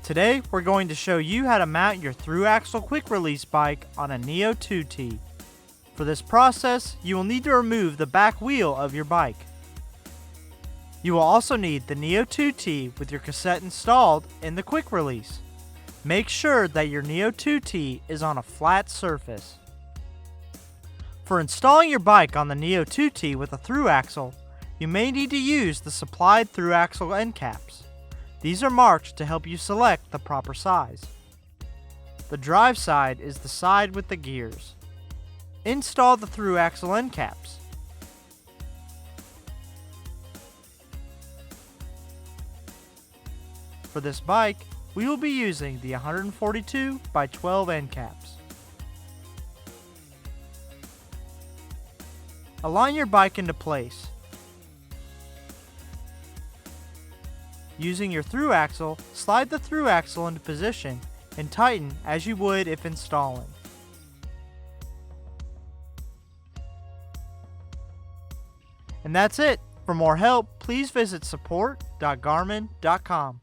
Today we're going to show you how to mount your Thru-Axle quick release bike on a NEO 2T. For this process, you will need to remove the back wheel of your bike. You will also need the NEO 2T with your cassette installed in the quick release. Make sure that your NEO 2T is on a flat surface. For installing your bike on the NEO 2T with a Thru-Axle, you may need to use the supplied Thru-Axle end caps. These are marked to help you select the proper size. The drive side is the side with the gears. Install the Thru-Axle end caps. For this bike, we will be using the 142 by 12 end caps. Align your bike into place. Using your Thru-Axle, slide the Thru-Axle into position and tighten as you would if installing. And that's it. For more help, please visit support.garmin.com.